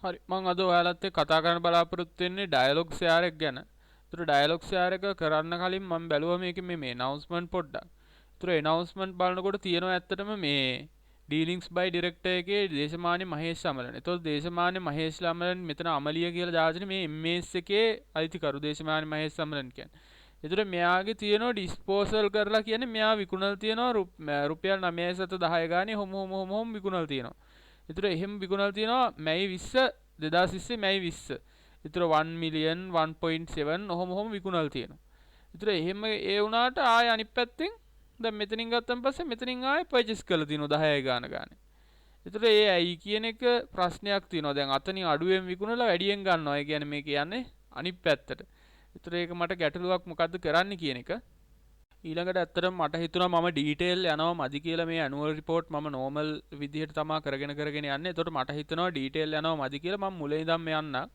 හරි මම අද ඔයාලත් එක්ක කතා කරන්න බලාපොරොත්තු වෙන්නේ ඩයලොග් ෂෙයාර් එක ගැන. ඒතර ඩයලොග් ෂෙයාර් එක කරන්න කලින් මම බැලුවා මේකේ මේ announcement පොඩ්ඩක්. ඒතර announcement බලනකොට තියෙනවා ඇත්තටම මේ ඩීලින්ග්ස් බයි ඩිරෙක්ටර් එකේ දේශමාන්‍ය මහේෂ් අමරන්. ඒතකොට දේශමාන්‍ය මහේෂ් අමරන් මෙතන අමලිය කියලා දාගෙන මේ MS එකේ අයිතිකරු දේශමාන්‍ය මහේෂ් අමරන් කියන්නේ. ඒතර මෙයාගේ තියෙනවා ඩිස්පෝසල් කරලා කියන්නේ මෙයා විකුණලා තියෙනවා රුපියල් 9.10 ගානේ හොම විකුණලා තියෙනවා. ඒතර එහෙම විකුණලා තියෙනවා මැයි 20 2020 මැයි 20. ඒතර 1 මිලියන් 1.7 ඔහොම විකුණලා තියෙනවා. ඒතර එහෙම ඒ වුණාට ආය අනිත් පැත්තෙන් දැන් මෙතනින් ගත්තන් පස්සේ මෙතනින් ආය පර්චේස් කරලා තියෙනවා 10 ගානේ. ඒතර ඒ ඇයි කියන එක ප්‍රශ්නයක් තියෙනවා. දැන් අතනින් අඩුවෙන් විකුණලා වැඩියෙන් ගන්නවා. ඒ කියන්නේ මේ කියන්නේ අනිත් පැත්තට. ඒතර ඒක මට ගැටලුවක් මොකද්ද කරන්න කියන එක. ඊළඟට ඇත්තටම මට හිතුණා මම ඩීටේල් යනවා මදි කියලා මේ ඇනුවල් රිපෝට් මම නෝමල් විදිහට තමයි කරගෙන යන්නේ. ඒතකොට මට හිතෙනවා ඩීටේල් යනවා මදි කියලා මම මුලින් ඉඳන්ම යන්නම්.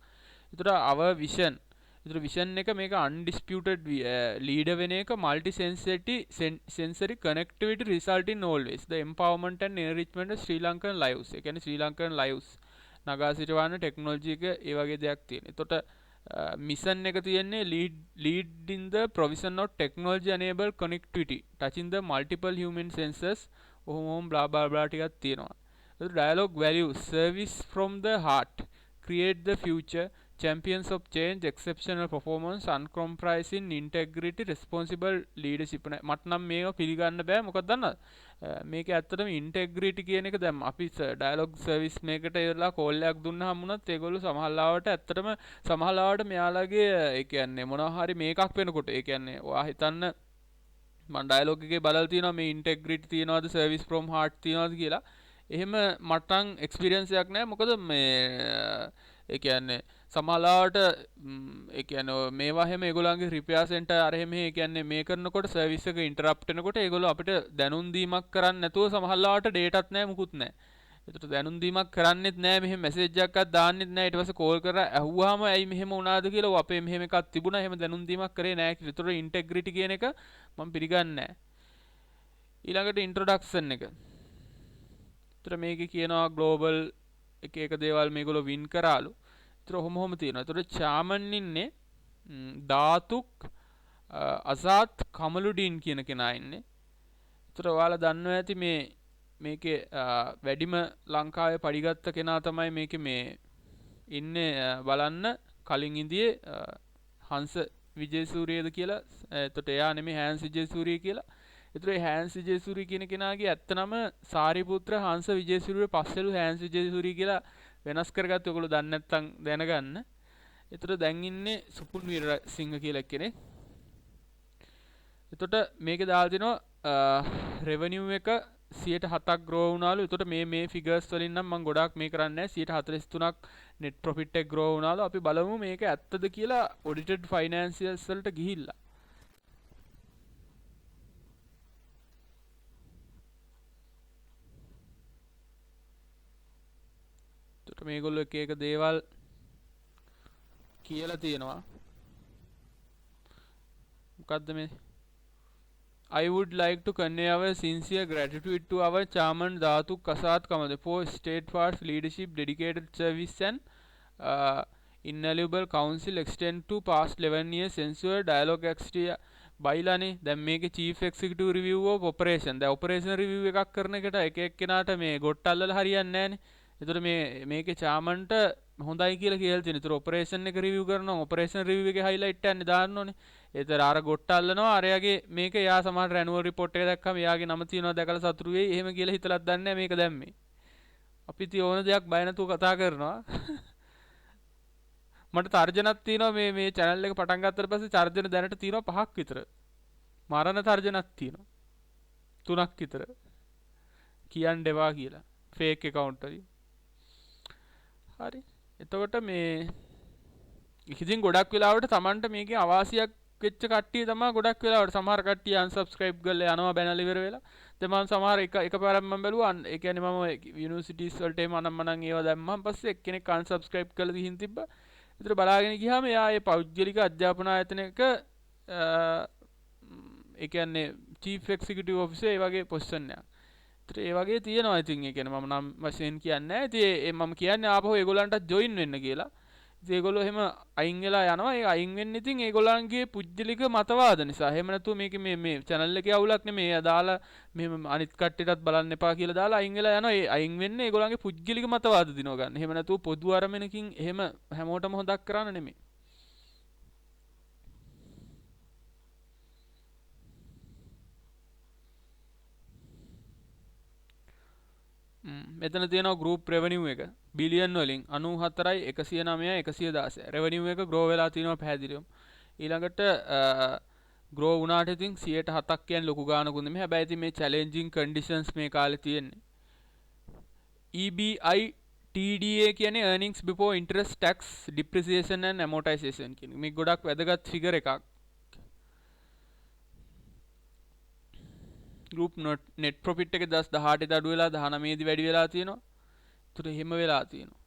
ඒතකොට our vision. ඒතකොට vision එක මේක undisputed leader වෙන එක multi sensory connectivity result in always the empowerment and enrichment of Sri Lankan lives. ඒ කියන්නේ ශ්‍රී ලංකන් lives නගා සිටවන්න ටෙක්නොලොජි එක ඒ වගේ දෙයක් තියෙනවා. ඒතකොට මිෂන් එක තියෙන්නේ lead in the provision of technology enable connectivity touching the multiple human sensors ඔහොම blah blah blah ටිකක් තියෙනවා. Dialogue values service from the heart create the future champions of change exceptional performance uncompromising integrity responsible leadership මට නම් මේව පිළිගන්න බෑ මොකද දන්නවද මේක ඇත්තටම integrity කියන එක දැන් අපි dialogue service මේකට එලා කෝල් එකක් දුන්නාම වුණත් ඒගොල්ලෝ සමහරවිට ඇත්තටම සමහරවිට මෙයාලගේ ඒ කියන්නේ මොනවා හරි මේකක් වෙනකොට ඒ කියන්නේ ඔයා හිතන්න මම ඩයලොග් එකේ බලලා තියෙනවා මේ ඉන්ටෙග්‍රිටි තියනවාද සර්විස් ෆ්‍රොම් හાર્ට් තියනවාද කියලා. එහෙම මටන් එක්ස්පීරියන්ස් එකක් නැහැ. මොකද මේ ඒ කියන්නේ සමහරවිට ඒ කියන්නේ මේවා හැම ඒගොල්ලන්ගේ රිපෙයාර් සෙන්ටර් අර එහෙම ඒ කියන්නේ මේ කරනකොට සර්විස් එක ඉන්ටරප්ට් වෙනකොට ඒගොල්ලෝ අපිට දැනුම් දීමක් කරන්නේ නැතුව සමහරවිට ඩේටාත් නැහැ මුකුත් නැහැ. ඒකට දැනුම් දීමක් කරන්නෙත් නැහැ මෙහෙම මැසේජ් එකක්වත් දාන්නෙත් නැහැ ඊට පස්සේ කෝල් කරලා ඇහුවාම ඇයි මෙහෙම වුණාද කියලා අපේ මෙහෙම එකක් තිබුණා එහෙම දැනුම් දීමක් කරේ නැහැ කියලා. ඒතර ඉන්ටෙග්‍රිටි කියන එක මම පිළිගන්නේ නැහැ. ඊළඟට ඉන්ට්‍රොඩක්ෂන් එක. ඒතර මේකේ කියනවා ග්ලෝබල් එක දේවල් මේගොල්ලෝ වින් කරාලු. ඒතර ඔහොම තියෙනවා. ඒතර චාමන් ඉන්නේ ධාතුක් අසාත් කමලුඩින් කියන කෙනා ඉන්නේ. ඒතර ඔයාලා දන්නවා ඇති මේකේ වැඩිම ලංකාවේ පඩිගත්ත කෙනා තමයි මේකේ මේ ඉන්නේ බලන්න කලින් ඉඳියේ හංස විජේසූරියද කියලා. එතකොට එයා නෙමෙයි හෑන්ස් විජේසූරිය කියලා. ඒතර ඒ හෑන්ස් විජේසූරිය කියන කෙනාගේ ඇත්ත නම සාරිපුත්‍ර හංස විජේසූරිය පස්සෙලු හෑන්ස් විජේසූරිය කියලා වෙනස් කරගත්ත ඔයගොල්ලෝ දන්නේ නැත්නම් දැනගන්න. ඒතර දැන් ඉන්නේ සුපුල් වීරසිංහ කියලා කෙනෙක්. එතකොට මේකේ දාලා තිනවා රෙවෙනියු එක 107ක් ග්‍රෝ වුණාලු. එතකොට මේ ෆිගර්ස් වලින් නම් මම ගොඩාක් මේ කරන්නේ නැහැ. 143ක් net profit එක ග්‍රෝ වුණාලු. අපි බලමු මේක ඇත්තද කියලා audited financials වලට ගිහිල්ලා. එතකොට මේගොල්ලෝ එක දේවල් කියලා තියෙනවා. මොකද්ද මේ I would like to convey our sincere gratitude to our chairman Dhatu Kasat Kamade for steadfast leadership, dedicated service and invaluable counsel extend to past 11 years ensure dialogue extra බයිලානේ දැන් මේකේ chief executive review of operation දැන් operation review එකක් කරන එකට එක එක්කෙනාට මේ ගොට්ට අල්ලලා හරියන්නේ නැහනේ. ඒතර මේකේ chairmanට හොඳයි කියලා තියෙන. ඒතර operation එක review කරනවා operation review එකේ highlight එකක් දාන්න ඕනේ. ඒතර අර ගොට්ට අල්ලනවා අරයාගේ මේක එයා සමහර annual report එක දැක්කම එයාගේ නම තියෙනවා දැකලා සතුටු වෙයි. එහෙම කියලා හිතලත් දන්නේ නැහැ මේක දැම්මේ. අපි ඉතින් ඕන දෙයක් බය නැතුව කතා කරනවා. මට තර්ජනක් තියෙනවා මේ channel එක පටන් ගත්තට පස්සේ තර්ජන දැනට තියෙනවා 5ක් විතර. මරණ තර්ජනක් තියෙනවා. 3ක් විතර. කියන්න දෙවා කියලා. fake account වලින්. හරි. එතකොට මේ ඉතින් ගොඩක් වෙලාවට Tamanට මේකේ අවාසියක් වෙච්ච කට්ටිය තමයි ගොඩක් වෙලාවට සමහර කට්ටිය unsubscribe කරලා යනවා බැනලා ඉවර වෙලා. දැන් මම සමහර එකපාරක් මම බැලුවා ඒ කියන්නේ මම යුනිවර්සිටිස් වලට මනම් ඒවා දැම්මම පස්සේ එක්කෙනෙක් unsubscribe කරලා ගිහින් තිබ්බා. ඒතර බලාගෙන ගියාම එයා ඒ පෞද්ගලික අධ්‍යාපන ආයතනයක ඒ කියන්නේ චීෆ් එක්සිකියුටිව් ඔෆිසර් ඒ වගේ පොසිෂන් එකක්. ඒතර ඒ වගේ තියෙනවා. ඉතින් ඒ කියන්නේ මම නම් වශයෙන් කියන්නේ නැහැ. ඉතින් මම කියන්නේ ආපහු ඒගොල්ලන්ටත් ජොයින් වෙන්න කියලා. ඉතින් ඒගොල්ලෝ එහෙම අයින් වෙලා යනවා. ඒ අයින් වෙන්නේ ඉතින් ඒගොල්ලන්ගේ පුජ්‍යලික මතවාද නිසා. එහෙම නැතුව මේක මේ channel එකේ අවුලක් නෙමෙයි. එයා දාලා මෙහෙම අනිත් කට්ටියටත් බලන්න එපා කියලා දාලා අයින් වෙලා යනවා. ඒ අයින් වෙන්නේ ඒගොල්ලන්ගේ පුජ්‍යලික මතවාද දිනව ගන්න. එහෙම නැතුව පොදු අරමුණකින් එහෙම හැමෝටම හොදක් කරන්න නෙමෙයි. මෙතන තියෙනවා ගෲප් රෙවෙනියු එක බිලියන් වලින් 94යි 109යි 116 රෙවෙනියු එක ග්‍රෝ වෙලා තියෙනවා පැහැදිලිවම. ඊළඟට ග්‍රෝ වුණාට ඉතින් 107ක් කියන්නේ ලොකු ගානකුත් නෙමෙයි. හැබැයි ඉතින් මේ චැලෙන්ජින් කන්ඩිෂන්ස් මේ කාලේ තියෙන්නේ. EBI TDA කියන්නේ earnings before interest tax depreciation and amortization කියන්නේ මේ ගොඩක් වැදගත් ෆිගර් එකක්. ගෲප් net profit එක 2018 දී අඩු වෙලා 19 දී වැඩි වෙලා තියෙනවා. ඒතර එහෙම වෙලා තියෙනවා.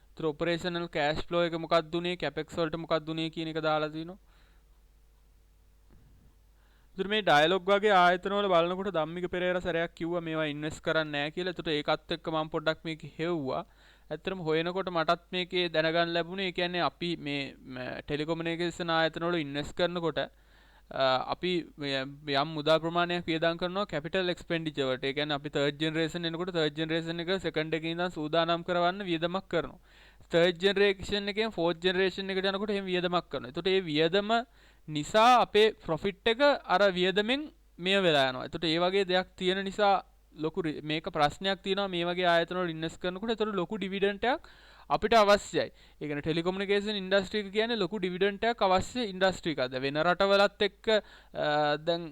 ඒතර operational cash flow එක මොකක්ද උනේ, capex වලට මොකක්ද උනේ කියන එක දාලා තිනවා. ඒතර මේ ඩයලොග් වගේ ආයතන වල බලනකොට ධම්මික පෙරේරා සරයක් කිව්වා මේවා ඉන්වෙස්ට් කරන්නේ නැහැ කියලා. ඒතර ඒකත් එක්ක මම පොඩ්ඩක් මේක හෙව්වා. ඇත්තටම හොයනකොට මටත් මේකේ දැනගන්න ලැබුණේ ඒ කියන්නේ අපි මේ ටෙලිකොමියුනිකේෂන් ආයතන වල ඉන්වෙස්ට් කරනකොට අපි යම් මුදල් ප්‍රමාණයක් වියදම් කරනවා කැපිටල් එක්ස්පෙන්ඩිචර් වලට. ඒ කියන්නේ අපි තර්ඩ් ජෙනරේෂන් එනකොට තර්ඩ් ජෙනරේෂන් එක සෙකන්ඩ් එකේ ඉඳන් සූදානම් කරවන්න වියදමක් කරනවා. තර්ඩ් ජෙනරේෂන් එකෙන් ෆෝර්ත් ජෙනරේෂන් එකට යනකොට එහෙම වියදමක් කරනවා. එතකොට මේ වියදම නිසා අපේ ප්‍රොෆිට් එක අර වියදමෙන් මෙය වෙලා යනවා. එතකොට මේ වගේ දෙයක් තියෙන නිසා ලොකු මේක ප්‍රශ්නයක් තියෙනවා මේ වගේ ආයතන වල ඉන්වෙස්ට් කරනකොට. එතකොට ලොකු ඩිවිඩන්ඩ් එකක් අපිට අවශ්‍යයි. ඒ කියන්නේ ටෙලිකොමියුනිකේෂන් ඉන්ඩස්ට්‍රි එක කියන්නේ ලොකු ඩිවිඩන්ඩ් එකක් අවශ්‍ය ඉන්ඩස්ට්‍රි එකක්. වෙන රටවලත් එක්ක දැන්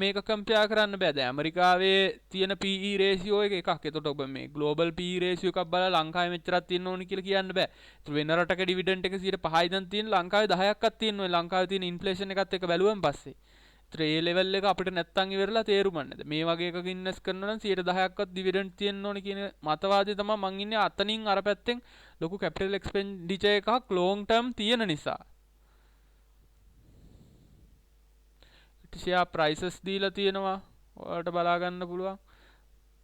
මේක කම්පෙයාර් කරන්න බෑ. දැන් ඇමරිකාවේ තියෙන PE රේෂියෝ එක එකක්. එතකොට ඔබ මේ ග්ලෝබල් PE රේෂියෝ එකක් බලලා ලංකාවේ මෙච්චරක් තියෙන්න ඕනි කියලා කියන්න බෑ. ඒත් වෙන රටක ඩිවිඩන්ඩ් එක 5යි දැන් තියෙන ලංකාවේ 10ක්වත් තියෙන්න ඕනේ. ලංකාවේ තියෙන ඉන්ෆ්ලේෂන් එකත් එක්ක බැලුවම පස්සේ. ඒ ලෙවල් එක අපිට නැත්තම් ඉවරලා තේරුම් ගන්නද මේ වගේ එකක ඉන්වෙස්ට් කරනවා නම් 10%ක්වත් ඩිවිඩන්ඩ් තියෙන්න ඕනේ කියන මතවාදය තමයි මං ඉන්නේ. අතනින් අර පැත්තෙන් ලොකු කැපිටල් එක්ස්පෙන්ඩිචර් එකක් ලොන්ග් ටර්ම් තියෙන නිසා. ෂෙයා ප්‍රයිසස් දීලා තියෙනවා. ඔයාලට බලා ගන්න පුළුවන්.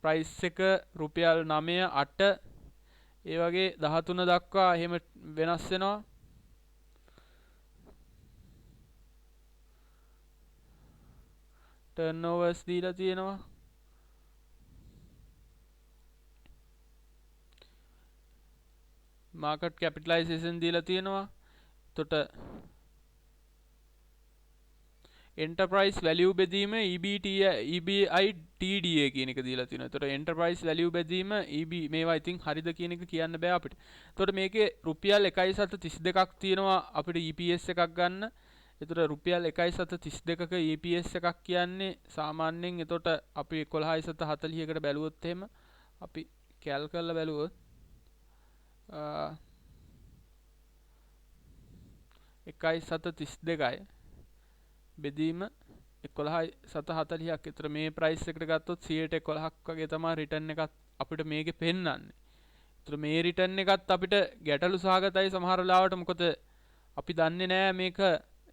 ප්‍රයිස් එක රුපියල් 9 8 ඒ වගේ 13 දක්වා එහෙම වෙනස් වෙනවා. ටර්න්ಓවර්ස් දීලා තියෙනවා. මාකට් කැපිටලයිසේෂන් දීලා තියෙනවා. එතකොට එන්ටර්ප්‍රයිස් වැලියු බෙදීම EBI TDA කියන එක දීලා තියෙනවා. එතකොට එන්ටර්ප්‍රයිස් වැලියු බෙදීම EB මේවා ඉතින් හරිද කියන එක කියන්න බෑ අපිට. එතකොට මේකේ රුපියල් 1.32ක් තියෙනවා අපිට EPS එකක් ගන්න. එතකොට රුපියල් 1.32ක EPS එකක් කියන්නේ සාමාන්‍යයෙන් එතකොට අපි 11.40කට බැලුවොත් එහෙම අපි කැල් කරලා බැලුවොත් 1.32යි බෙදීම 11.40ක්. එතකොට මේ ප්‍රයිස් එකට ගත්තොත් 111ක් වගේ තමයි රිටර්න් එකක් අපිට මේකේ පෙන්වන්නේ. එතකොට මේ රිටර්න් එකත් අපිට ගැටලු සහගතයි සමහර වෙලාවට. මොකද අපි දන්නේ නැහැ මේක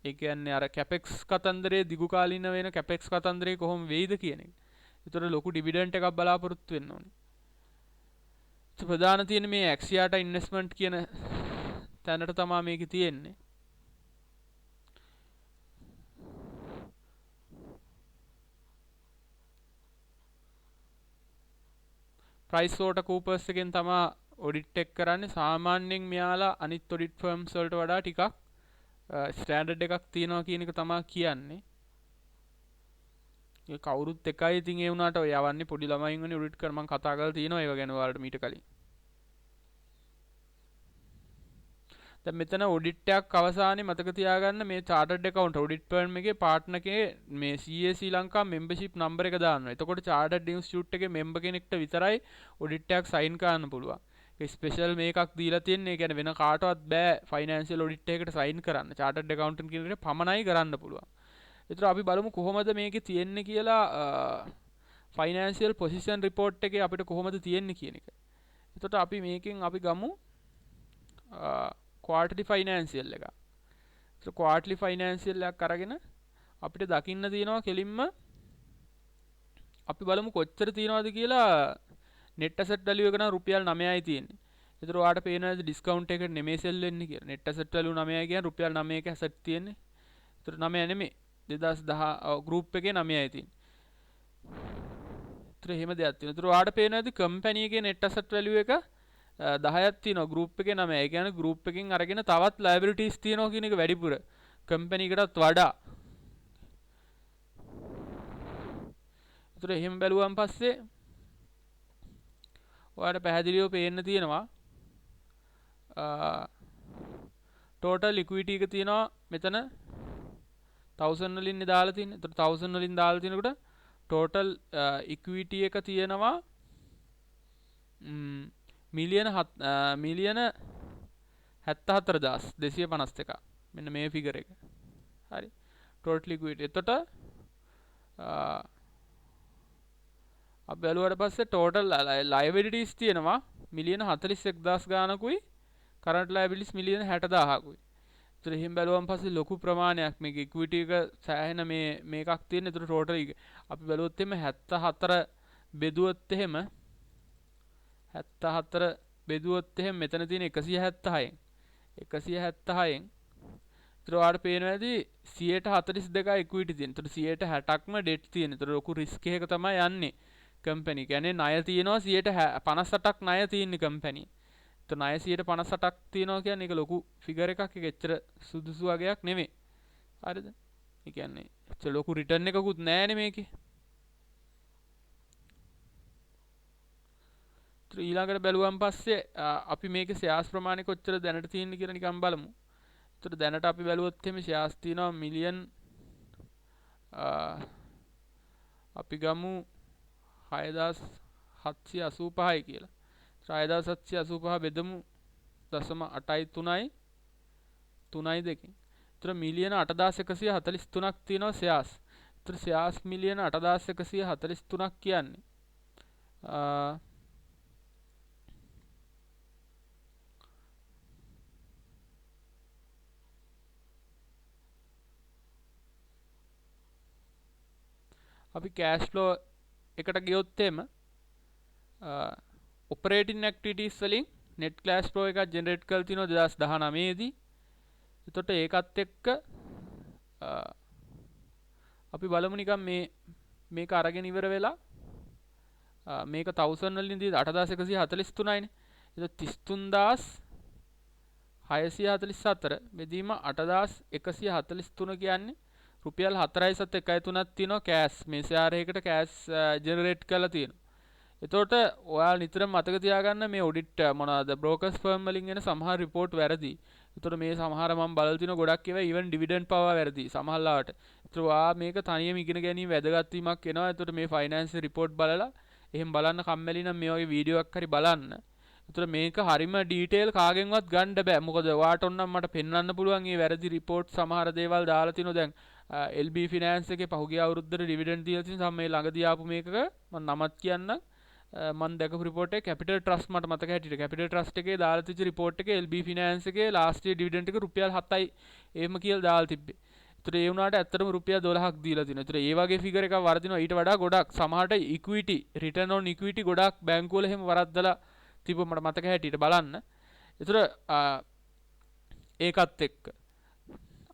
ඒ කියන්නේ අර කැපෙක්ස් කතන්දරේ දිගු කාලින වෙන කැපෙක්ස් කතන්දරේ කොහොම වෙයිද කියන එක. ඒතර ලොකු ඩිවිඩන්ඩ් එකක් බලාපොරොත්තු වෙන්න ඕනේ. ප්‍රධාන තියෙන මේ ඇක්සියාට ඉන්වෙස්ට්මන්ට් කියන තැනට තමයි මේක තියෙන්නේ. ප්‍රයිස් වෝටර් කූපර්ස් එකෙන් තමයි ඔඩිට් එක කරන්නේ. සාමාන්‍යයෙන් මෙයාලා අනිත් ඔඩිට් ෆර්ම්ස් වලට වඩා ටිකක් ස්ටෑන්ඩඩ් එකක් තියෙනවා කියන එක තමයි කියන්නේ. ඒ කවුරුත් එකයි ඉතින් ඒ වුණාට ඔය යවන්නේ පොඩි ළමයින් වනේ ඔඩිට් කර මම කතා කරලා තියෙනවා ඒව ගැන ඔයාලට මීට කලින්. දැන් මෙතන ඔඩිට් එකක් අවසානයේ මතක තියාගන්න මේ chartered account ඔඩිට් ෆර්ම් එකේ පාර්ට්නර් එකේ මේ CA ශ්‍රී ලංකා membership number එක දානවා. එතකොට chartered institute එකේ member කෙනෙක්ට විතරයි ඔඩිට් එකක් sign කරන්න පුළුවන්. ස්පෙෂල් මේකක් දීලා තියෙන්නේ. ඒ කියන්නේ වෙන කාටවත් බෑ ෆයිනෑන්ෂියල් ඔඩිට් එකකට සයින් කරන්න. චාර්ටර්ඩ් ඇකවුන්ටන්ට් කෙනෙකුට පමණයි කරන්න පුළුවන්. ඒතර අපි බලමු කොහොමද මේකේ තියෙන්නේ කියලා ෆයිනෑන්ෂියල් පොසිෂන් රිපෝට් එකේ අපිට කොහොමද තියෙන්නේ කියන එක. එතකොට අපි මේකෙන් අපි ගමු ක්වාර්ටර්ලි ෆයිනෑන්ෂියල් එක. ඒතර ක්වාර්ටර්ලි ෆයිනෑන්ෂියල් එකක් අරගෙන අපිට දකින්න තියෙනවා කෙලින්ම අපි බලමු කොච්චර තියෙනවද කියලා. net asset value එක නම් රුපියල් 9යි තියෙන්නේ. ඒතර ඔයාලට පේනවාද ඩිස්කවුන්ට් එක නෙමෙයි සෙල් වෙන්නේ කියලා. net asset value 9යි කියන්නේ රුපියල් 9ක asset තියෙන්නේ. ඒතර 9 නෙමෙයි 2010 group එකේ 9යි තියෙන්නේ. ඒතර එහෙම දෙයක් තියෙනවා. ඒතර ඔයාලට පේනවාද කම්පැනි එකේ net asset value එක 10ක් තියෙනවා group එකේ 9යි. ඒ කියන්නේ group එකකින් අරගෙන තවත් liabilities තියෙනවා කියන එක වැඩිපුර කම්පැනි එකටත් වඩා. ඒතර එහෙම බැලුවාන් පස්සේ ඔයාලට පැහැදිලිව පේන්න තියෙනවා total equity එක තියෙනවා මෙතන 1000 වලින් දාලා තියෙන්නේ. ඒතර 1000 වලින් දාලා තිනකොට total equity එක තියෙනවා මිලියන 74251. මෙන්න මේ ෆිගර් එක. හරි. total equity. එතකොට අපි බැලුවට පස්සේ total liabilities තියෙනවා මිලියන 41000 ගානකුයි current liabilities මිලියන 60000කුයි. ඒතර එහෙම බැලුවම පස්සේ ලොකු ප්‍රමාණයක් මේක equity එක සෑහෙන මේකක් තියෙන. ඒතර total අපි බැලුවොත් එහෙම 74 බෙදුවොත් එහෙම 74 බෙදුවොත් එහෙම මෙතන තියෙන 176න් 176න් ඒතර ඔයාලට පේනවා ඇති 142යි equity තියෙන. ඒතර 160ක්ම debt තියෙන. ඒතර ලොකු risk එකක තමයි යන්නේ කම්පැනි. කියන්නේ ණය තියෙනවා 58ක් ණය තියෙන්නේ කම්පැනි. ඒතර ණය 58ක් තියෙනවා කියන්නේ ඒක ලොකු ෆිගර් එකක්. ඒක එච්චර සුදුසු වගේක් නෙමෙයි. හරිද? ඒ කියන්නේ එච්චර ලොකු රිටර්න් එකකුත් නැහැනේ මේකේ. ඒතර ඊළඟට බැලුවම් පස්සේ අපි මේකේ ෂෙයාර්ස් ප්‍රමාණය කොච්චර දැනට තියෙන්නේ කියලා නිකන් බලමු. ඒතර දැනට අපි බැලුවොත් එimhe ෂෙයාර්ස් තියෙනවා මිලියන් අපි ගමු 6785යි කියලා. 6785 බෙදමු 0.83යි 3.2කින්. ඒතර මිලියන 8143ක් තියෙනවා ෂෙයාර්ස්. ඒතර ෂෙයාර්ස් මිලියන 8143ක් කියන්නේ අපි cash flow එකට ගියොත් එම operating activities වලින් net cash flow එකක් generate කරලා තිනවා 2019 දී. එතකොට ඒකත් එක්ක අපි බලමු නිකන් මේක අරගෙන ඉවර වෙලා මේක 1000 වලින් දී 8143යිනේ. ඒක 33644 බෙදීම 8143 කියන්නේ රුපියල් 4.113ක් තියෙනවා කෑෂ්. මේ ෂෙයාර් එකකට කෑෂ් ජෙනරේට් කරලා තියෙනවා. එතකොට ඔයාලා නිතරම මතක තියාගන්න මේ ඔඩිට් මොනවාද බ්‍රෝකර්ස් ෆර්ම් වලින් එන සමහර රිපෝට් වැරදි. එතකොට මේ සමහර මම බලලා තිනවා ගොඩක් ඒවා even dividend පවා වැරදි සමහරලාට. එතකොට ඔයා මේක තනියම ඉගෙන ගැනීම වැදගත් වීමක් වෙනවා. එතකොට මේ ෆයිනෑන්ස් රිපෝට් බලලා එහෙම බලන්න කම්මැලි නම් මේ වගේ වීඩියෝ එකක් හරි බලන්න. එතකොට මේක හරිම ඩීටේල් කාගෙන්වත් ගන්න බෑ. මොකද ඔයාට ඕනනම් මට පෙන්වන්න පුළුවන් මේ වැරදි රිපෝට් සමහර දේවල් දාලා තිනවා. දැන් LB ෆිනෑන්ස් එකේ පහුගිය අවුරුද්දේ ඩිවිඩන්ඩ් දීලා තියෙන මේ ළඟදී ආපු මේකක මම නමත් කියන්නම්. මම දැකපු රිපෝට් එක කැපිටල් ට්‍රස්ට් මට මතක හැටියට කැපිටල් ට්‍රස්ට් එකේ දාලා තිබ්ච රිපෝට් එකේ LB ෆිනෑන්ස් එකේ ලාස්ට් ඉයර් ඩිවිඩන්ඩ් එක රුපියල් 7යි එහෙම කියලා දාලා තිබ්බේ. ඒතර ඒ වුණාට ඇත්තටම රුපියල් 12ක් දීලා තිනවා. ඒතර ඒ වගේ ෆිගර් එකක් වරදිනවා. ඊට වඩා ගොඩක් සමහරට ඉක්විටි රිටර්න් ඔන් ඉක්විටි ගොඩක් බැංකු වල එහෙම වරද්දලා තිබ්බ මට මතක හැටියට බලන්න. ඒතර ඒකත් එක්ක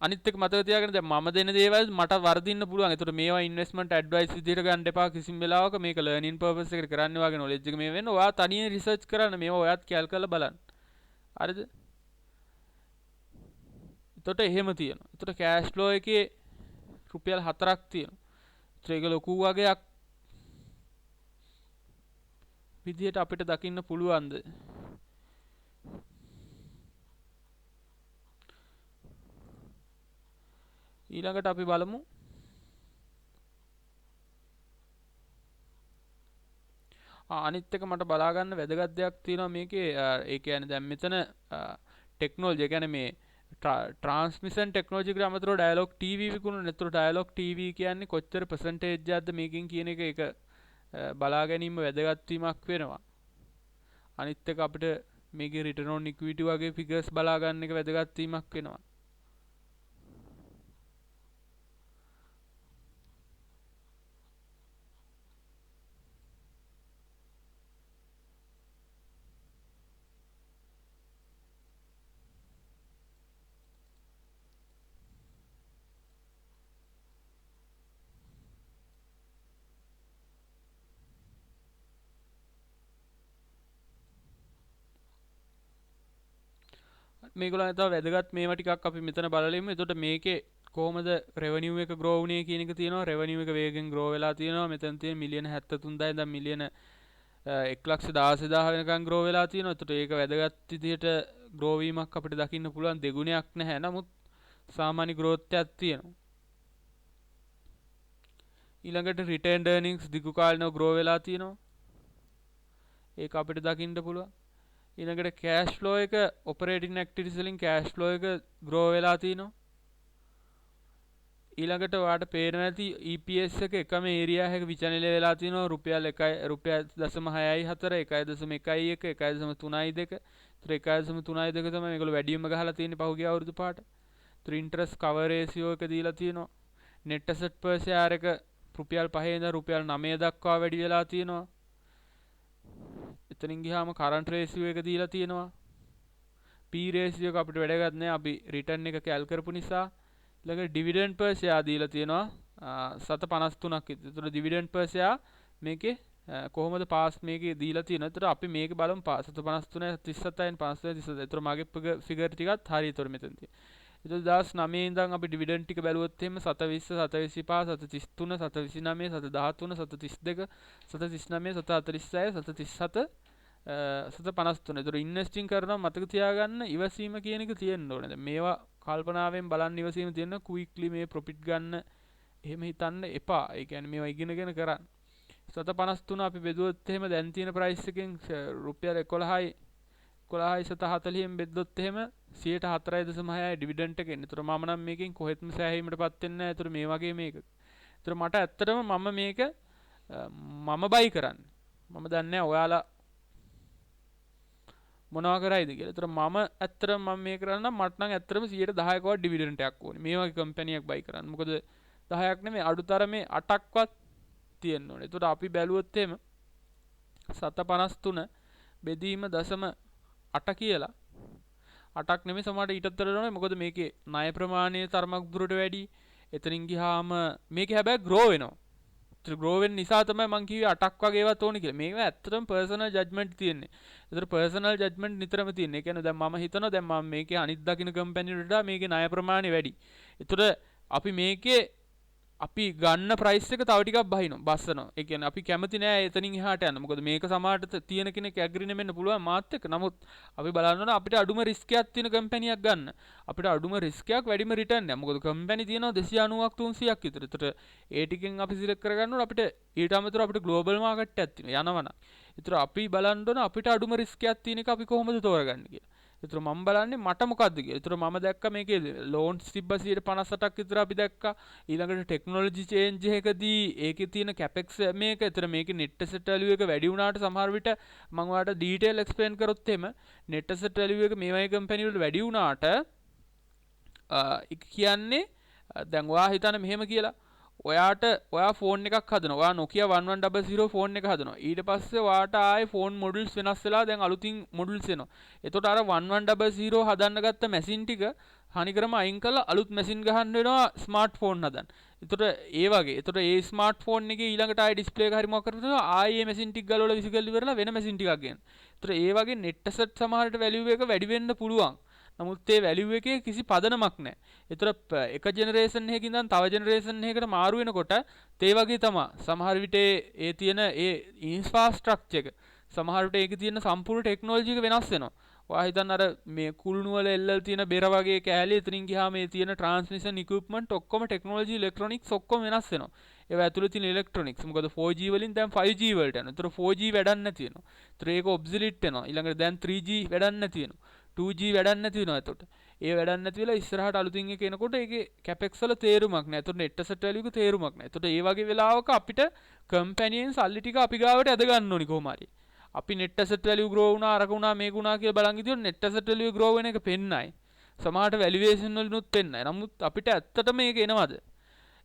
අනිත් එක මතක තියාගන්න දැන් මම දෙන දේවල් මට වර්ධින්න පුළුවන්. ඒතකොට මේවා ඉන්වෙස්ට්මන්ට් ඇඩ්වයිස් විදියට ගන්න එපා කිසිම වෙලාවක. මේක ලර්නින් පර්පස් එකට කරන්න වගේ නොලෙජ් එක මේ වෙන්න. ඔයා තනියෙන් රිසර්ච් කරන්න. මේවා ඔයාත් කැල් කරලා බලන්න. හරිද? එතකොට එහෙම තියෙනවා. එතකොට කෑෂ් ෆ්ලෝ එකේ රුපියල් 4ක් තියෙනවා. ඒතර ඒක ලොකු වගේක් විදියට අපිට දකින්න පුළුවන්ද? ඊළඟට අපි බලමු අනිත් එක මට බලා ගන්න වැදගත් දෙයක් තියෙනවා මේකේ. ඒ කියන්නේ දැන් මෙතන ටෙක්නොලොජි ඒ කියන්නේ මේ ට්‍රාන්ස්මිෂන් ටෙක්නොලොජි එකට අමතරව ඩයලොග් ටීවී විකුණන. ඒතර ඩයලොග් ටීවී කියන්නේ කොච්චර පර්සන්ටේජ් එකක්ද මේකෙන් කියන එක ඒක බලා ගැනීම වැදගත් වීමක් වෙනවා. අනිත් එක අපිට මේකේ රිටර්න් ඔන් ඉක්විටි වගේ ෆිගර්ස් බලා ගන්න එක වැදගත් වීමක් වෙනවා. මේගොල්ලන් තව වැදගත් මේවා ටිකක් අපි මෙතන බලලෙමු. එතකොට මේකේ කොහොමද රෙවනියු එක ග්‍රෝ වුනේ කියන එක තියෙනවා. රෙවනියු එක වේගෙන් ග්‍රෝ වෙලා තියෙනවා. මෙතන තියෙන මිලියන 73000 ඉඳන් මිලියන 1,16,000 වෙනකන් ග්‍රෝ වෙලා තියෙනවා. එතකොට ඒක වැදගත් විදිහට ග්‍රෝ වීමක් අපිට දකින්න පුළුවන්. දෙගුණයක් නැහැ. නමුත් සාමාන්‍ය growth එකක් තියෙනවා. ඊළඟට retained earnings දිගු කාලිනව ග්‍රෝ වෙලා තියෙනවා. ඒක අපිට දකින්න පුළුවන්. ඊළඟට cash flow එක operating activities වලින් cash flow එක ග්‍රෝ වෙලා තියෙනවා. ඊළඟට ඔයාලට පේනවා ඇති EPS එක එකම ඒරියා එකක විචලනය වෙලා තියෙනවා. රුපියල් 0.64 1.11 1.32 1.32 තමයි මේගොල්ලෝ වැඩිම ගහලා තියෙන්නේ පහුගිය අවුරුදු පාට. interest cover ratio එක දීලා තියෙනවා. net asset per share එක රුපියල් 5 ඉඳන් රුපියල් 9 දක්වා වැඩි වෙලා තියෙනවා. එතනින් ගියාම current ratio එක දීලා තියෙනවා. P ratio එක අපිට වැඩගත් නෑ. අපි return එක කැල් කරපු නිසා. ඊළඟ dividend per share දීලා තියෙනවා 7.53ක් විතර. ඒතර dividend per share මේකේ කොහොමද පාස් මේකේ දීලා තියෙනවා. ඒතර අපි මේක බලමු 7.53 37න් 5.37. ඒතර මාගේ ෆිගර් ටිකත් හරි. ඒතර මෙතන තියෙන. ඒතර 2009 ඉඳන් අපි dividend ටික බැලුවොත් එහෙම 7.20 7.25 7.33 7.13 7.32 7.39 7.46 7.37 7.53. ඒතර ඉන්වෙස්ටිං කරනවා මතක තියාගන්න ඉවසීම කියන එක තියෙන්න ඕනේ. දැන් මේවා කල්පනාවෙන් බලන්න ඉවසීම තියෙන ක්වික්ලි මේ ප්‍රොෆිට් ගන්න එහෙම හිතන්න එපා. ඒ කියන්නේ මේවා ඉගෙනගෙන කරන්න. 7.53 අපි බෙදුවොත් එහෙම දැන් තියෙන ප්‍රයිස් එකෙන් රුපියල් 11.40න් බෙදුවොත් එහෙම 4.6 ඩිවිඩන්ඩ් එක එන්නේ. ඒතර මම නම් මේකෙන් කොහෙත්ම සෑහීමටපත් වෙන්නේ නැහැ. ඒතර මේ වගේ මේක. ඒතර මට ඇත්තටම මම මේක මම බයි කරන්නේ. මම දන්නේ නැහැ ඔයාලා මොනවා කරයිද කියලා. ඒතර මම ඇත්තටම මම මේ කරන්න මට නම් ඇත්තටම 10%ක වත් ඩිවිඩන්ඩ් එකක් ඕනේ. මේ වගේ කම්පැනි එකක් බයි කරන්න. මොකද 10ක් නෙමෙයි අඩුතරමේ 8ක්වත් තියෙන්න ඕනේ. ඒතකොට අපි බැලුවොත් එහෙම 7.53 බෙදීම 0.8 කියලා 8ක් නෙමෙයි සමහරට ඊටත් වඩා ඕනේ. මොකද මේකේ ණය ප්‍රමාණය තරමක් දුරට වැඩි. එතනින් ගියාම මේකේ හැබැයි ග්‍රෝ වෙනවා. ග්‍රෝ වෙන නිසා තමයි මම කිව්වේ 8ක් වගේවත් ඕනේ කියලා. මේක ඇත්තටම පර්සනල් ජජ්මන්ට් තියෙන්නේ. ඒතර පර්සනල් ජජ්මන්ට් නිතරම තියෙන්නේ. ඒ කියන්නේ දැන් මම හිතනවා දැන් මම මේකේ අනිත් දකින්න කම්පැනි වලට මේකේ ණය ප්‍රමාණය වැඩි. ඒතර අපි මේකේ අපි ගන්න ප්‍රයිස් එක තව ටිකක් බස්සනවා. ඒ කියන්නේ අපි කැමති නෑ එතනින් එහාට යන්න. මොකද මේක සමහරට තියෙන කෙනෙක් ඇග්‍රී වෙන්න පුළුවන් මාත් එක්ක. නමුත් අපි බලන්න ඕන අපිට අඩුම රිස්ක් එකක් තියෙන කම්පැනියක් ගන්න. අපිට අඩුම රිස්ක් එකක් වැඩිම රිටර්න් එකක්. මොකද කම්පැනි තියෙනවා 290ක් 300ක් විතර. ඒතර ඒ ටිකෙන් අපි සිලෙක්ට් කරගන්න ඕන අපිට ඊට අමතරව අපිට ග්ලෝබල් මාකට් එකක් තියෙනවා යනවනම්. ඒතර අපි බලන්න ඕන අපිට අඩුම රිස්ක් එකක් තියෙන එක අපි කොහොමද තෝරගන්නේ කියලා. ඒතර මම බලන්නේ මට මොකද්ද කියලා. ඒතර මම දැක්කා මේකේ ලෝන්ස් තිබ්බ 58ක් විතර අපි දැක්කා. ඊළඟට ටෙක්නොලොජි චේන්ජ් එකකදී ඒකේ තියෙන කැපෙක්ස් මේක. ඒතර මේකේ net asset value එක වැඩි වුණාට සමහර විට මම ඔයාලට ඩීටේල් එක්ස්ප්ලেইন කරොත් එහෙම net asset value එක මේ වගේ කම්පැනි වල වැඩි වුණාට කියන්නේ දැන් ඔයා හිතන්න මෙහෙම කියලා. ඔයා ෆෝන් එකක් හදනවා. ඔයා Nokia 1100 ෆෝන් එක හදනවා. ඊට පස්සේ ඔයාට ආයේ ෆෝන් මොඩල්ස් වෙනස් වෙලා දැන් අලුතින් මොඩල්ස් එනවා. එතකොට අර 1100 හදන්න ගත්ත මැෂින් ටික හනිකරම අයින් කරලා අලුත් මැෂින් ගහන්න වෙනවා ස්මාර්ට් ෆෝන් හදන්න. එතකොට ඒ වගේ. එතකොට ඒ ස්මාර්ට් ෆෝන් එකේ ඊළඟට ආයේ ඩිස්ප්ලේ එක හරි මොකක් කරලා ආයේ මේ මැෂින් ටික ගලවලා විසිකල් ඉවරලා වෙන මැෂින් ටිකක් ගන්න. එතකොට ඒ වගේ net asset සමහරට value එක වැඩි වෙන්න පුළුවන්. නමුත් ඒ වැලියු එකේ කිසි පදනමක් නැහැ. ඒතර එක ජෙනරේෂන් එකකින් ඉඳන් තව ජෙනරේෂන් එකකට මාරු වෙනකොට ඒ වගේ තමයි. සමහර විට ඒ තියෙන ඒ ඉන්ෆ්‍රාස්ට්‍රක්චර් එක සමහර විට ඒකේ තියෙන සම්පූර්ණ ටෙක්නොලොජි එක වෙනස් වෙනවා. ඔයා හිතන්න අර මේ කුළුණු වල එල්ලලා තියෙන බෙර වගේ කෑලි එතනින් ගියාම මේ තියෙන ට්‍රාන්ස්මිෂන් ඉක්විප්මන්ට් ඔක්කොම ටෙක්නොලොජි ඉලෙක්ට්‍රොනික්ස් ඔක්කොම වෙනස් වෙනවා. ඒවා ඇතුළේ තියෙන ඉලෙක්ට්‍රොනික්ස් මොකද 4G වලින් දැන් 5G වලට යනවා. ඒතර 4G වැඩක් නැති වෙනවා. ඒතර ඒක ඔබ්සලිට් වෙනවා. ඊළඟට දැන් 3G වැඩක් නැති වෙනවා. 2G වැඩක් නැති වෙනවා. එතකොට ඒ වැඩක් නැති වෙලා ඉස්සරහට අලුතින් එක එනකොට ඒකේ කැපෙක්ස් වල තේරුමක් නැහැ. එතකොට net asset value එක තේරුමක් නැහැ. එතකොට ඒ වගේ වෙලාවක අපිට කම්පැනියෙන් සල්ලි ටික අපි ගාවට ඇද ගන්න ඕනි කොහොම හරි. අපි net asset value grow වුණා අරක වුණා මේක වුණා කියලා බලන් ඉදියොත් net asset value grow වෙන එක පෙන්නයි. සමහරට valuation වලිනුත් පෙන්නයි. නමුත් අපිට ඇත්තට මේක එනවද?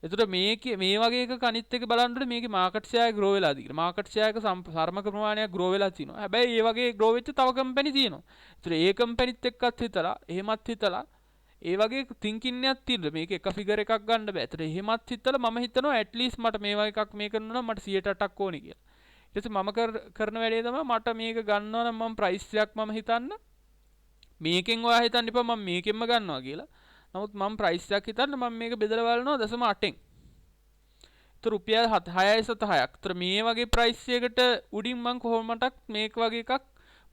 එතකොට මේකේ මේ වගේ එකක අනිත් එක බලන්න ඕනේ මේකේ මාකට් ෂෙයා එක grow වෙලාද කියලා. මාකට් ෂෙයා එක සර්මක ප්‍රමාණයක් grow වෙලා තිනවා. හැබැයි ඒ වගේ grow වෙච්ච තව කම්පැනි තියෙනවා. ඒතර ඒ කම්පැනිත් එක්කත් හිතලා එහෙමත් හිතලා ඒ වගේ thinking එකක් තියෙනවා. මේක එක ෆිගර් එකක් ගන්න බෑ. ඒතර එහෙමත් හිතලා මම හිතනවා at least මට මේ වගේ එකක් මේ කරනවා නම් මට 108ක් ඕනේ කියලා. ඊට පස්සේ මම කරන වැඩේ තමයි මට මේක ගන්නවා නම් මම ප්‍රයිස් එකක් මම හිතන්න මේකෙන් ඔයා හිතන්න එපා මම මේකෙන්ම ගන්නවා කියලා. නමුත් මම ප්‍රයිස් එකක් හිතන්න මම මේක බෙදලා බලනවා 0.8න්. ඒතර රුපියල් 6.76ක්. ඒතර මේ වගේ ප්‍රයිස් එකකට උඩින් මම කොහොමදක් මේක වගේ එකක්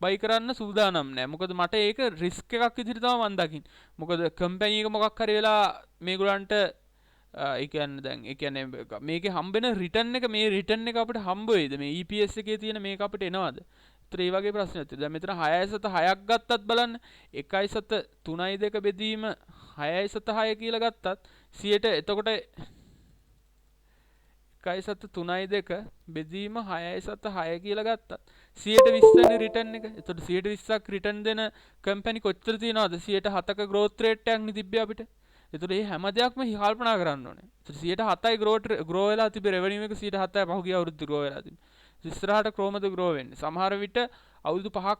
බයි කරන්න සූදානම් නෑ. මොකද මට ඒක රිස්ක් එකක් විදිහට තමයි මම දකින්නේ. මොකද කම්පැනි එක මොකක් හරි වෙලා මේගොල්ලන්ට ඒ කියන්නේ දැන් ඒ කියන්නේ මේකේ හම්බෙන රිටර්න් එක මේ රිටර්න් එක අපිට හම්බ වෙයිද? මේ EPS එකේ තියෙන මේක අපිට එනවද? ඒතර ඒ වගේ ප්‍රශ්නයක් තියෙනවා. දැන් මෙතන 6.6ක් ගත්තත් බලන්න 1.3.2 බෙදීම 6.6 කියලා ගත්තත් 100ට එතකොට 1.3.2 බෙදීම 6.6 කියලා ගත්තත් 120 වෙනි රිටර්න් එක. එතකොට 120ක් රිටර්න් දෙන කම්පැනි කොච්චර තියනවද? 7ක growth rate එකක් නේ තිබ්බේ අපිට. එතකොට මේ හැම දෙයක්ම කල්පනා කරන්න ඕනේ. එතකොට 7යි grow වෙලා තිබ්බේ revenue එක 7යි පහුගිය අවුරුද්ද grow වෙලා තිබ්බේ. ඉස්සරහට කොහොමද grow වෙන්නේ? සමහර විට අවුරුදු 5ක්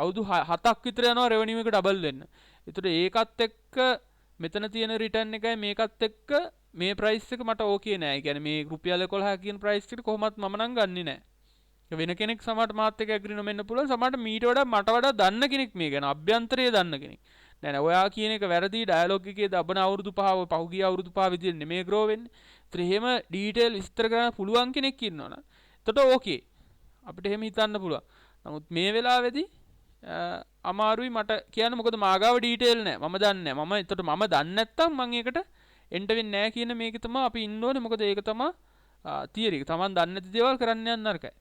අවුරුදු 7ක් විතර යනවා revenue එක double වෙන්න. එතකොට ඒකත් එක්ක මෙතන තියෙන රිටර්න් එකයි මේකත් එක්ක මේ ප්‍රයිස් එක මට ඕකේ නෑ. ඒ කියන්නේ මේ රුපියල් 11 කියන ප්‍රයිස් එකට කොහොමත් මම නම් ගන්නෙ නෑ. වෙන කෙනෙක් සමහරට මාත් එක්ක ඇග්‍රී නොවෙන්න පුළුවන්. සමහරට මීට වඩා මට වඩා දන්න කෙනෙක් මේ ගැන අභ්‍යන්තරයේ දන්න කෙනෙක්. නෑ නෑ ඔයා කියන එක වැරදි. ඩයලොග් එකේ දබන අවුරුදු 5 පහුගිය අවුරුදු 5 විදිහට නෙමෙයි grow වෙන්නේ. ඒතර එහෙම ඩීටේල් විස්තර කරන්න පුළුවන් කෙනෙක් ඉන්නවනේ. එතකොට ඕකේ. අපිට එහෙම හිතන්න පුළුවන්. නමුත් මේ වෙලාවේදී අමාරුයි මට කියන්න. මොකද මාගාව ඩීටේල් නෑ. මම දන්නේ නෑ. එතකොට මම දන්නේ නැත්තම් මම ඒකට එන්ටර් වෙන්නේ නෑ කියන මේක තමයි අපි ඉන්න ඕනේ. මොකද ඒක තමයි තියරි එක. Taman දන්නේ නැති දේවල් කරන්න යන්න නරකයි.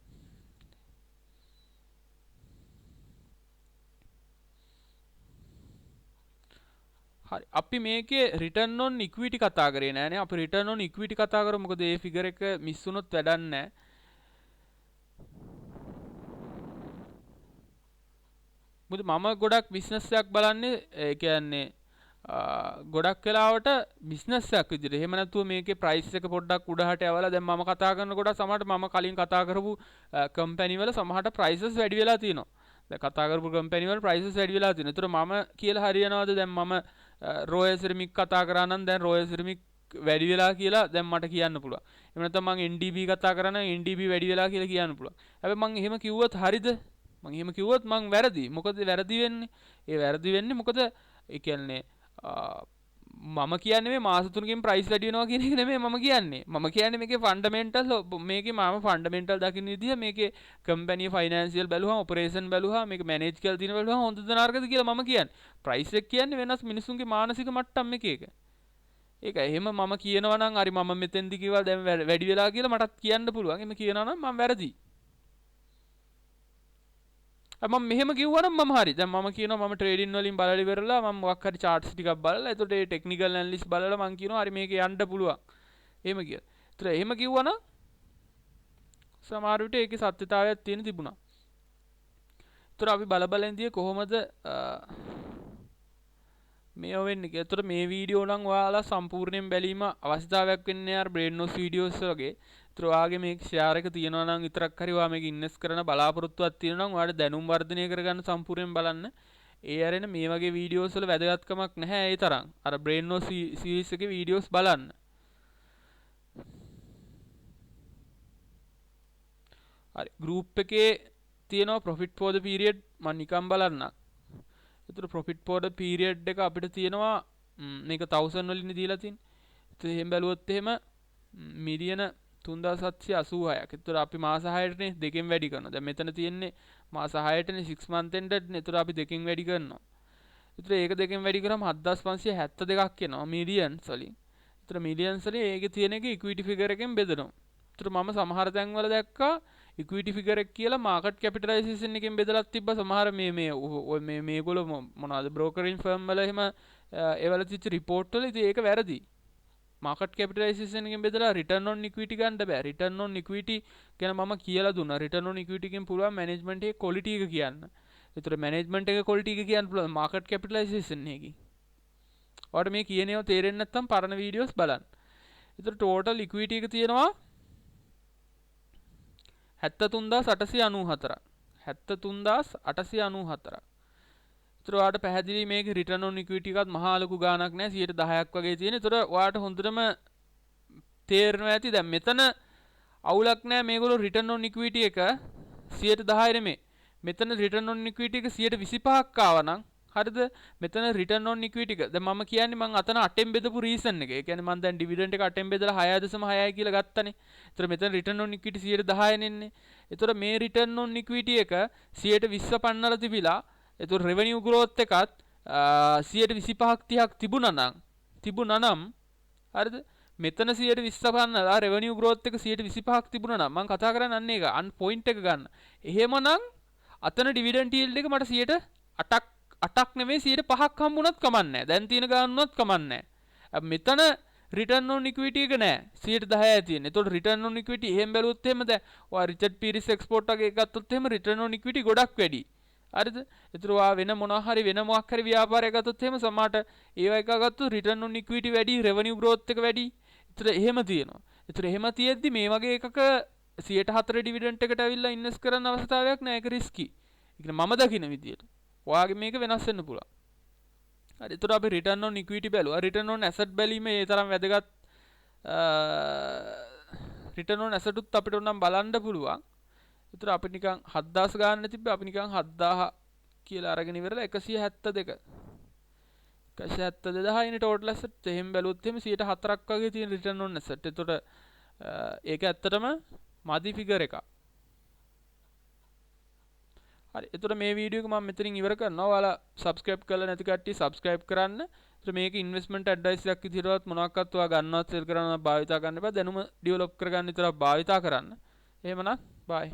හරි අපි මේකේ රිටර්න් ඔන් ඉක්විටි කතා කරේ නෑනේ. අපි රිටර්න් ඔන් ඉක්විටි කතා කරමු. මොකද මේ ෆිගර් එක මිස් වුණොත් වැඩක් නෑ. මොකද මම ගොඩක් බිස්නස් එකක් බලන්නේ ඒ කියන්නේ ගොඩක් වෙලාවට බිස්නස් එකක් විදිහට. එහෙම නැතුව මේකේ ප්‍රයිස් එක පොඩ්ඩක් උඩහට යවලා දැන් මම කතා කරනකොට සමහරට මම කලින් කතා කරපු කම්පැනි වල සමහරට ප්‍රයිසස් වැඩි වෙලා තියෙනවා. දැන් කතා කරපු කම්පැනි වල ප්‍රයිසස් වැඩි වෙලා තියෙනවා. ඒතර මම කියලා හරියනවද දැන් මම රොයල් සිරමික් කතා කරා නම් දැන් රොයල් සිරමික් වැඩි වෙලා කියලා දැන් මට කියන්න පුළුවන්. එහෙම නැත්නම් මම NDB කතා කරා නම් NDB වැඩි වෙලා කියලා කියන්න පුළුවන්. හැබැයි මම එහෙම කිව්වොත් හරිද? මම එහෙම කිව්වොත් මම වැරදි. මොකද වැරදි වෙන්නේ? ඒ වැරදි වෙන්නේ මොකද ඒ කියන්නේ මම කියන්නේ මේ මාස 3කින් ප්‍රයිස් වැඩි වෙනවා කියන එක නෙමෙයි මම කියන්නේ. මම කියන්නේ මේකේ ෆන්ඩමෙන්ටල් මේකේ මම ෆන්ඩමෙන්ටල් දකින්න විදිහ මේකේ කම්පැනි ෆයිනෑන්සියල් බැලුවම ඔපරේෂන් බැලුවම මේක මැනේජ් කරලා තියෙන බැලුවම හොඳද නරකද කියලා මම කියන්නේ. ප්‍රයිස් එක කියන්නේ වෙනස් මිනිසුන්ගේ මානසික මට්ටම් එකක. ඒක එහෙම මම කියනවා නම් හරි මම මෙතෙන්දි කිව්වා දැන් වැඩි වෙලා කියලා මටත් කියන්න පුළුවන්. එහෙම කියනවා නම් මම වැරදි. මම මෙහෙම කිව්වනම් මම හරි. දැන් මම කියනවා මම ට්‍රේඩින් වලින් බලලා ඉවරලා මම මොකක් හරි charts ටිකක් බලලා එතකොට ඒ ටෙක්නිකල් ඇනලිසිස් බලලා මම කියනවා හරි මේක යන්න පුළුවන්. එහෙම කියලා. ඒතර එහෙම කිව්වනම් සමහර විට ඒකේ සත්‍යතාවයක් තියෙන තිබුණා. ඒතර අපි බල ඉඳියේ කොහොමද මේ වෙන්නේ කියලා. ඒතර මේ වීඩියෝ නම් ඔයාලා සම්පූර්ණයෙන් බැලීම අවශ්‍යතාවයක් වෙන්නේ යාර බ්‍රේන් වීඩියෝස් වගේ. ඒතර ඔයාගේ මේ ෂෙයාර් එක තියෙනවා නම් විතරක් හරි ඔයා මේක ඉන්වෙස්ට් කරන බලාපොරොත්තුවක් තියෙනවා නම් ඔයාලට දැනුම් වර්ධනය කරගන්න සම්පූර්ණයෙන් බලන්න. ඒ අරෙන මේ වගේ වීඩියෝස් වල වැදගත්කමක් නැහැ ඒ තරම්. අර බ්‍රේන් වොස් සීරීස් එකේ වීඩියෝස් බලන්න. හරි ගෲප් එකේ තියෙනවා profit for the period මම නිකන් බලන්නම්. ඒතර profit for the period එක අපිට තියෙනවා මේක 1000 වලින් දීලා තියෙන්නේ. ඒත් එහෙම බැලුවොත් එහෙම මිලියන 3786ක්. ඒතර අපි මාස 6ටනේ දෙකෙන් වැඩි කරනවා. දැන් මෙතන තියෙන්නේ මාස 6ටනේ 6 month endedනේ. ඒතර අපි දෙකෙන් වැඩි කරනවා. ඒතර ඒක දෙකෙන් වැඩි කරාම 7572ක් එනවා මිලියන්ස් වලින්. ඒතර මිලියන්ස් වලින් ඒකේ තියෙන එක ඉක්විටි ෆිගර් එකෙන් බෙදනවා. ඒතර මම සමහර තැන්වල දැක්කා ඉක්විටි ෆිගර් එක කියලා මාකට් කැපිටලයිසේෂන් එකෙන් බෙදලා තිබ්බා. සමහර මේගොල්ලෝ මොනවද බ්‍රෝකරින් ෆර්ම් වල එහෙම ඒවල තිච්ච රිපෝට් වල ඉතින් ඒක වැරදි. මාකට් කැපිටලයිසේෂන් එකෙන් බෙදලා රිටර්න් ඔන් ඉක්විටි ගන්න බෑ. රිටර්න් ඔන් ඉක්විටි ගැන මම කියලා දුන්නා. රිටර්න් ඔන් ඉක්විටි එකෙන් පුළුවන් මැනේජ්මන්ට් එකේ ක්වොලිටි එක කියන්න. ඒතර මැනේජ්මන්ට් එකේ ක්වොලිටි එක කියන්න පුළුවන් මාකට් කැපිටලයිසේෂන් එකකින්. ඔයාලට මේ කියන ඒවා තේරෙන්නේ නැත්නම් පරණ වීඩියෝස් බලන්න. ඒතර ටෝටල් ඉක්විටි එක තියෙනවා 73894ක්. 73894ක්. ඒතර ඔයාලට පැහැදිලි මේක රිටර්න් ඔන් ඉක්විටි එකත් මහා ලොකු ගාණක් නෑ 10%ක් වගේ තියෙන. ඒතර ඔයාලට හොඳටම තේරෙනවා ඇති දැන් මෙතන අවුලක් නෑ මේගොල්ලෝ රිටර්න් ඔන් ඉක්විටි එක 10% නෙමෙයි. මෙතන රිටර්න් ඔන් ඉක්විටි එක 125ක් ආවා නම් හරිද මෙතන රිටර්න් ඔන් ඉක්විටි එක දැන් මම කියන්නේ මම අතන 8ෙන් බෙදපු රීසන් එක. ඒ කියන්නේ මම දැන් ඩිවිඩන්ඩ් එක 8ෙන් බෙදලා 6.6යි කියලා ගත්තනේ. ඒතර මෙතන රිටර්න් ඔන් ඉක්විටි 10% නෙන්නේ. ඒතර මේ රිටර්න් ඔන් ඉක්විටි එක 120 පන්නලා තිබිලා ඒතර රෙවෙනියු ග්‍රෝත් එකත් 125ක් 30ක් තිබුණා නම් හරිද මෙතන 120 පන්නලා රෙවෙනියු ග්‍රෝත් එක 125ක් තිබුණා නම් මම කතා කරන්නේ අන්න ඒක අන් පොයින්ට් එක ගන්න. එහෙමනම් අතන ඩිවිඩන්ඩ් යීල්ඩ් එක මට 8ක් නෙමෙයි 5ක් හම්බුණත් කමන්නේ. දැන් තියෙන ගානුනොත් කමන්නේ. මෙතන රිටර්න් ඔන් ඉක්විටි එක නෑ 10%යි තියෙන්නේ. ඒතකොට රිටර්න් ඔන් ඉක්විටි එහෙම බැලුවොත් එහෙම දැන් ඔයා රිචඩ් පීරිස් එක්ස්පෝර්ට් වගේ ගත්තොත් එහෙම රිටර්න් ඔන් ඉක්විටි ගොඩක් වැඩි. හරිද? ඒතර ඔයා වෙන මොකක් හරි ව්‍යාපාරයක් ගත්තොත් එහෙම සමහරට ඒවා එක ගත්තොත් රිටර්න් ඔන් ඉක්විටි වැඩි, රෙවෙනියු ග්‍රෝත් එක වැඩි. ඒතර එහෙම තියෙනවා. ඒතර එහෙම තියෙද්දි මේ වගේ එකක 104 ඩිවිඩන්ඩ් එකට ඇවිල්ලා ඉන්වෙස්ට් කරන්න අවස්ථාවක් නෑ. ඒක රිස්කි. ඒ කියන්නේ මම දකින විදියට. ඔයාගේ මේක වෙනස් වෙන්න පුළුවන්. හරි. ඒතර අපි රිටර්න් ඔන් ඉක්විටි බැලුවා. රිටර්න් ඔන් ඇසට් බැලීමේ ඒ තරම් වැදගත් රිටර්න් ඔන් ඇසට් උත් අපිට උනම් බලන්න පුළුවන්. ඒතර අපි නිකන් 7000 ගන්න තිබ්බේ අපි නිකන් 7000 කියලා අරගෙන ඉවරලා 172 172,000 ටෝටල් ඇසට් එහෙම බැලුවොත් එහෙම 104ක් වගේ තියෙන රිටර්න් ඔන් ඇසට්. ඒතකොට ඒක ඇත්තටම මදි ෆිගර් එකක්. හරි. එතකොට මේ වීඩියෝ එක මම මෙතනින් ඉවර කරනවා. ඔයාලා subscribe කරලා නැති කට්ටිය subscribe කරන්න. එතකොට මේක investment advice එකක් විදිහටවත් මොනවාක්වත් ඔයා ගන්නවත් සෙල් කරනවත් භාවිතා කරන්න එපා. දැනුම develop කරගන්න විතරක් භාවිතා කරන්න. එහෙමනම් bye.